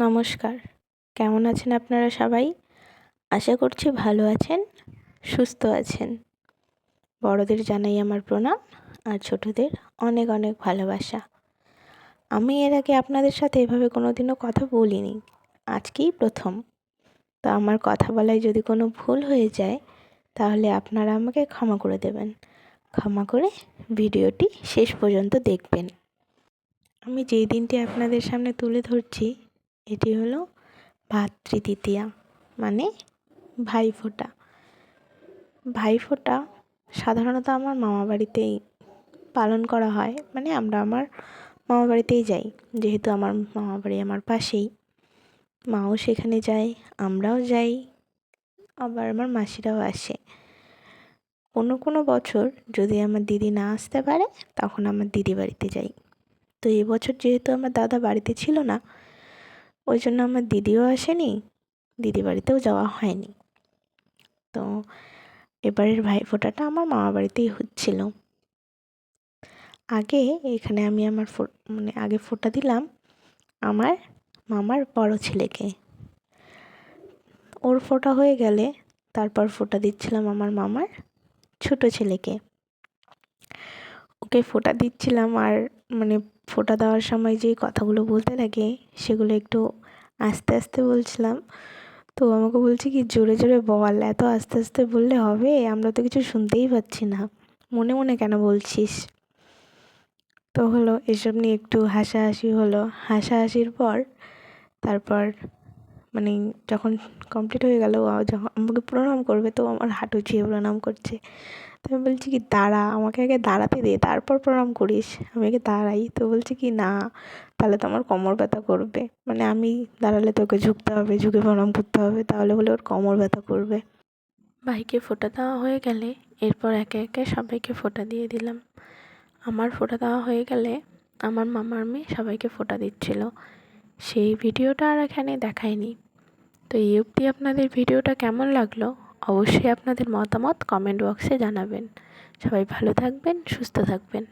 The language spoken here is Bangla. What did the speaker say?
নমস্কার। কেমন আছেন আপনারা সবাই? আশা করছি ভালো আছেন, সুস্থ আছেন। বড়দের জানাই আমার প্রণাম আর ছোটদের অনেক অনেক ভালোবাসা। আমি এর আগে আপনাদের সাথে এভাবে কোনোদিনও কথা বলিনি, আজকেই প্রথম। তো আমার কথা বলায় যদি কোনো ভুল হয়ে যায় তাহলে আপনারা আমাকে ক্ষমা করে দেবেন। ক্ষমা করে ভিডিওটি শেষ পর্যন্ত দেখবেন। আমি যেই দিনটি আপনাদের সামনে তুলে ধরছি এটি হলো ভাতৃদ্বিতীয়া, মানে ভাইফোঁটা। ভাইফোঁটা সাধারণত আমার মামাবাড়িতেই পালন করা হয়, মানে আমরা আমার মামাবাড়িতেই যাই, যেহেতু আমার মামাবাড়ি আমার পাশেই। মাও সেখানে যায়, আমরাও যাই, আবার আমার মাসিরাও আসে। কোনো কোনো বছর যদি আমার দিদি না আসতে পারে তখন আমার দিদি বাড়িতে যাই। তো এবছর যেহেতু আমার দাদা বাড়িতে ছিল না, ওই জন্য আমার দিদিও আসেনি, দিদি বাড়িতেও যাওয়া হয়নি। তো এবারের ভাইফোঁটাটা আমার মামা বাড়িতেই হচ্ছিল। আগে এখানে আমি আমার আগে ফোঁটা দিলাম আমার মামার বড় ছেলেকে। ওর ফোঁটা হয়ে গেলে তারপর ফোঁটা দিচ্ছিলাম আমার মামার ছোট ছেলেকে। ওকে ফোঁটা দিচ্ছিলাম আর ফোঁটা দেওয়ার সময় যে কথাগুলো বলতে লাগে সেগুলো একটু আস্তে আস্তে বলছিলাম। তো আমাকে বলছে কি, জোরে জোরে বল, এত আস্তে আস্তে বললে হবে? আমরা তো কিছু শুনতেই পাচ্ছি না, মনে মনে কেন বলছিস? তো হলো এসব নিয়ে একটু হাসাহাসি হলো। হাসাহাসির পর তারপর যখন কমপ্লিট হয়ে গেল, যখন আমাকে প্রণাম করবে তো আমার হাঁটু ছুঁয়ে প্রণাম করছে। তো আমি বলছি কি, দাঁড়া, আমাকে আগে দাঁড়াতে দে, তারপর প্রণাম করিস। আমি আগে দাঁড়াই। তো বলছে কি, না তাহলে তো আমার কোমর ব্যথা করবে, আমি দাঁড়ালে তোকে ঝুঁকতে হবে, ঝুঁকে প্রণাম করতে হবে, তাহলে বলে ওর কোমর ব্যথা করবে। ভাইকে ফোঁটা দেওয়া হয়ে গেলে এরপর একে একে সবাইকে ফোঁটা দিয়ে দিলাম। আমার ফোঁটা দেওয়া হয়ে গেলে আমার মামার মেয়ে সবাইকে ফোঁটা দিচ্ছিল, সেই ভিডিওটা আর এখানে দেখায়নি। তো এই অবধি আপনাদের ভিডিওটা কেমন লাগলো অবশ্যই আপনাদের মতামত কমেন্ট বক্সে জানাবেন। সবাই ভালো থাকবেন, সুস্থ থাকবেন।